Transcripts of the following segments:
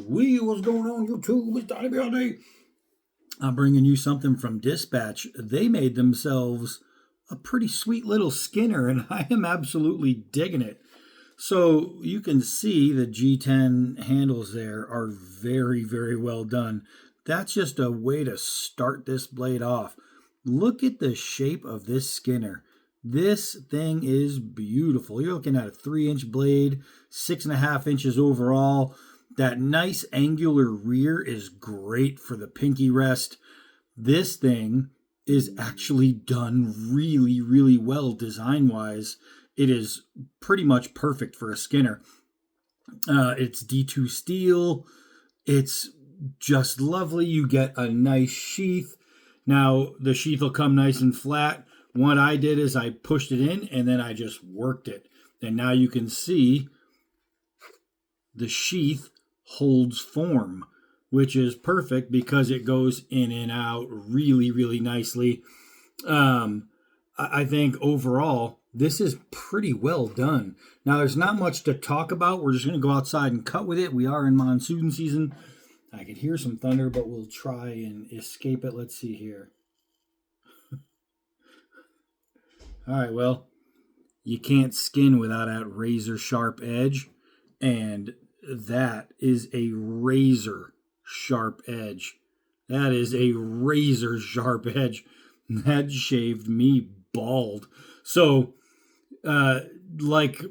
Wee, what's going on YouTube? It's Donnie Day. I'm bringing you something from Dispatch. They made themselves a pretty sweet little Skinner, and I am absolutely digging it. So you can see the G10 handles there are very, very well done. That's just a way to start this blade off. Look at the shape of this Skinner. This thing is beautiful. You're looking at a 3-inch blade, 6.5 inches overall. That nice angular rear is great for the pinky rest. This thing is actually done really, really well design-wise. It is pretty much perfect for a Skinner. It's D2 steel. It's just lovely. You get a nice sheath. Now, the sheath will come nice and flat. What I did is I pushed it in and then I just worked it. And now you can see the sheath holds form, which is perfect because it goes in and out really, really nicely. I think overall, this is pretty well done. Now, there's not much to talk about. We're just going to go outside and cut with it. We are in monsoon season. I could hear some thunder, but we'll try and escape it. Let's see here. All right, well, you can't skin without that razor sharp edge, and that is a razor sharp edge. That is a razor sharp edge. That shaved me bald. So, like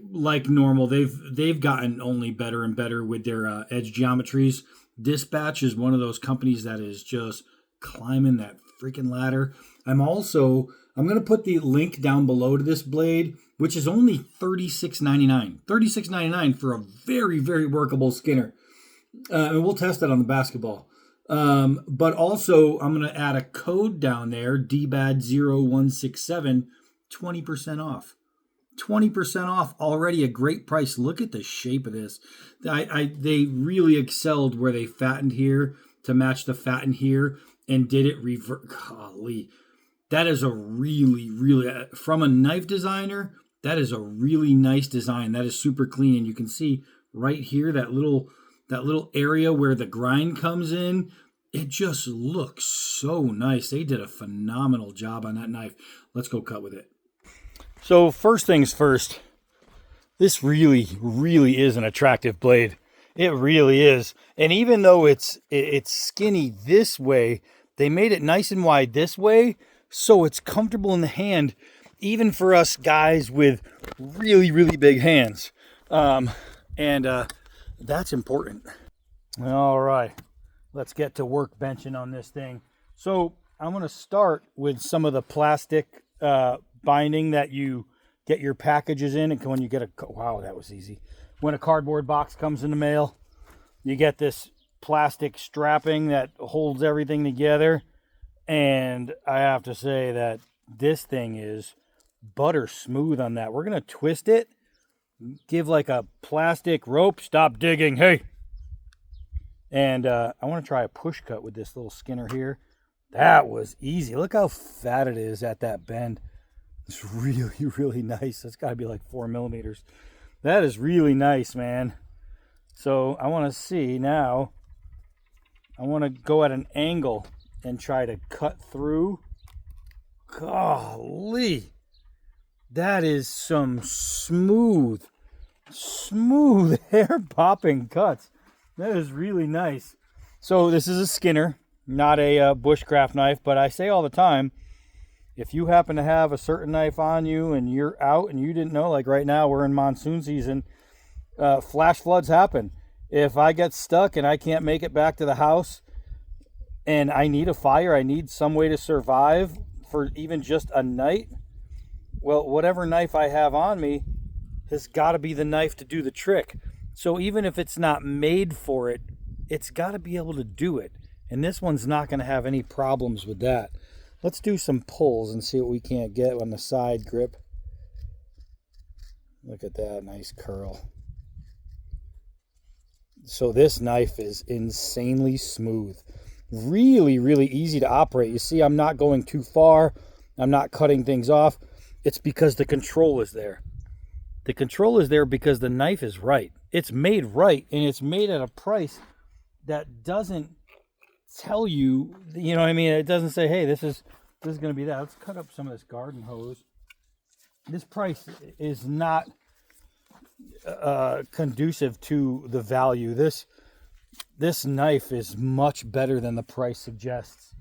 normal, they've gotten only better and better with their edge geometries. Dispatch is one of those companies that is just climbing that freaking ladder. I'm going to put the link down below to this blade, which is only $36.99. $36.99 for a very, very workable Skinner. And we'll test that on the basketball. But also, I'm going to add a code down there, DBAD0167, 20% off. 20% off, already a great price. Look at the shape of this. They really excelled where they fattened here to match the fatten here and did it revert. Golly. That is a really, really, from a knife designer, that is a really nice design. That is super clean. And you can see right here, that little area where the grind comes in. It just looks so nice. They did a phenomenal job on that knife. Let's go cut with it. So first things first, this really, really is an attractive blade. It really is. And even though it's skinny this way, they made it nice and wide this way, so it's comfortable in the hand, even for us guys with really, really big hands. That's important. All right, let's get to work benching on this thing. So I'm going to start with some of the plastic binding that you get your packages in. And when you get wow, that was easy. When a cardboard box comes in the mail, you get this plastic strapping that holds everything together. And I have to say that this thing is butter smooth on that. We're going to twist it, give like a plastic rope. Stop digging. Hey. And I want to try a push cut with this little Skinner here. That was easy. Look how fat it is at that bend. It's really, really nice. That's got to be like 4 millimeters. That is really nice, man. So I want to see now. I want to go at an angle and try to cut through. Golly. That is some smooth hair popping cuts. That is really nice. So this is a Skinner, not a bushcraft knife, but I say all the time, if you happen to have a certain knife on you and you're out and you didn't know, like right now we're in monsoon season, flash floods happen. If I get stuck and I can't make it back to the house and I need a fire, I need some way to survive for even just a night, well, whatever knife I have on me has got to be the knife to do the trick. So even if it's not made for it, it's got to be able to do it. And this one's not going to have any problems with that. Let's do some pulls and see what we can't get on the side grip. Look at that, nice curl. So this knife is insanely smooth. Really, really easy to operate. You see, I'm not going too far. I'm not cutting things off. It's because the control is there. The control is there because the knife is right. It's made right, and it's made at a price that doesn't tell you, you know what I mean? It doesn't say, hey, this is going to be that. Let's cut up some of this garden hose. This price is not conducive to the value. This knife is much better than the price suggests.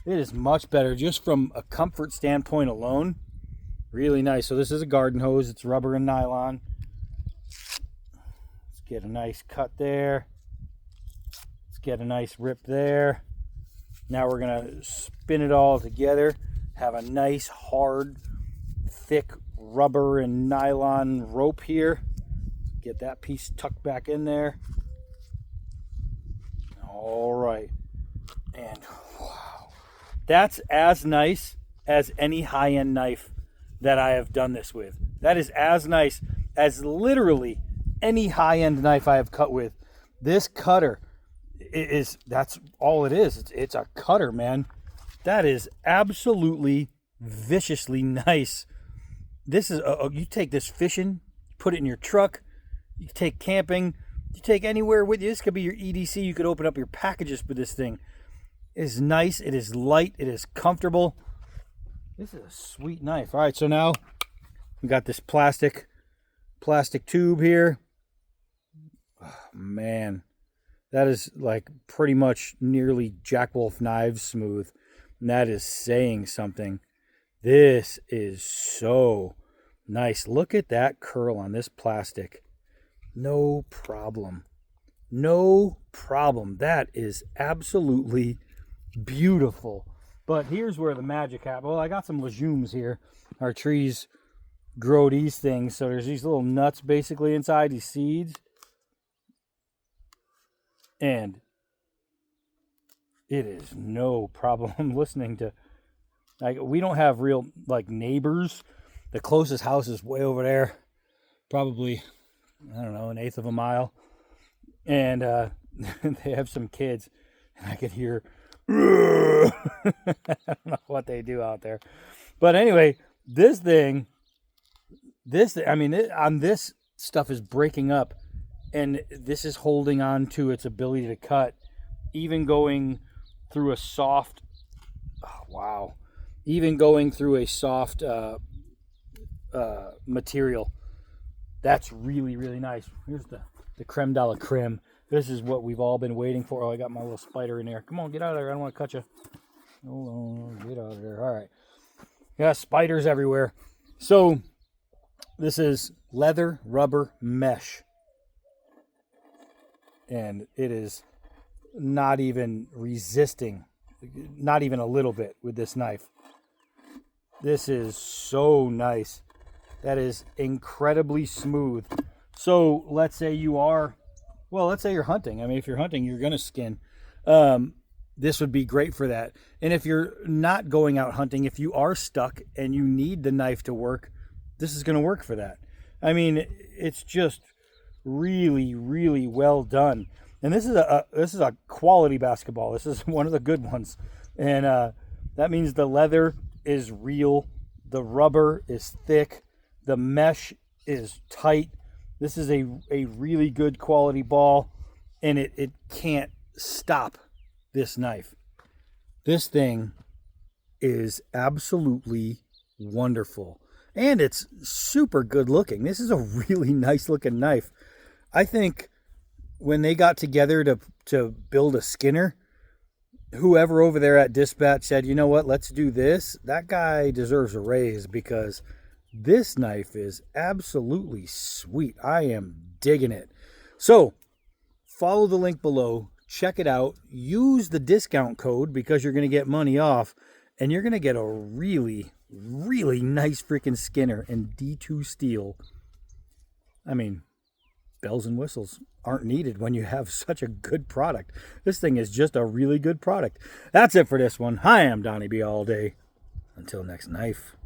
It is much better just from a comfort standpoint alone. Really nice. So this is a garden hose. It's rubber and nylon. Let's get a nice cut there. Let's get a nice rip there. Now we're going to spin it all together. Have a nice, hard, thick rubber and nylon rope here. Get that piece tucked back in there. All right. And wow. That's as nice as any high-end knife that I have done this with. That is as nice as literally any high-end knife I have cut with. This cutter that's all it is. It's a cutter, man. That is absolutely viciously nice. This is you take this fishing, put it in your truck, you take camping, you take anywhere with you. This could be your EDC. You could open up your packages with this thing. It is nice. It is light. It is comfortable. This is a sweet knife. All right, so now we got this plastic tube here. Oh, man, that is like pretty much nearly Jack Wolf Knives smooth. And that is saying something. This is so nice. Look at that curl on this plastic. No problem. No problem. That is absolutely beautiful. But here's where the magic happens. Well, I got some legumes here. Our trees grow these things. So there's these little nuts basically inside these seeds. And it is no problem listening to, like, we don't have real, like, neighbors. The closest house is way over there. Probably, I don't know, an eighth of a mile. And they have some kids. And I could hear, I don't know what they do out there. But anyway, this stuff is breaking up. And this is holding on to its ability to cut. Even going through a soft, even going through a soft material. That's really, really nice. Here's the creme de la creme. This is what we've all been waiting for. Oh, I got my little spider in there. Come on, get out of there. I don't want to cut you. Hold on, get out of there. All right. Yeah, spiders everywhere. So this is leather rubber mesh. And it is not even resisting, not even a little bit with this knife. This is so nice. That is incredibly smooth. So let's say you're hunting. I mean, if you're hunting, you're going to skin. This would be great for that. And if you're not going out hunting, if you are stuck and you need the knife to work, this is going to work for that. I mean, it's just really, really well done. And this is a quality basketball. This is one of the good ones. And that means the leather is real. The rubber is thick. The mesh is tight. This is a really good quality ball. And it can't stop this knife. This thing is absolutely wonderful. And it's super good looking. This is a really nice looking knife. I think when they got together to build a Skinner, whoever over there at Dispatch said, you know what, let's do this. That guy deserves a raise because this knife is absolutely sweet. I am digging it. So follow the link below. Check it out. Use the discount code because you're going to get money off. And you're going to get a really, really nice freaking Skinner in D2 steel. I mean, bells and whistles aren't needed when you have such a good product. This thing is just a really good product. That's it for this one. Hi, I'm Donnie B all day. Until next knife.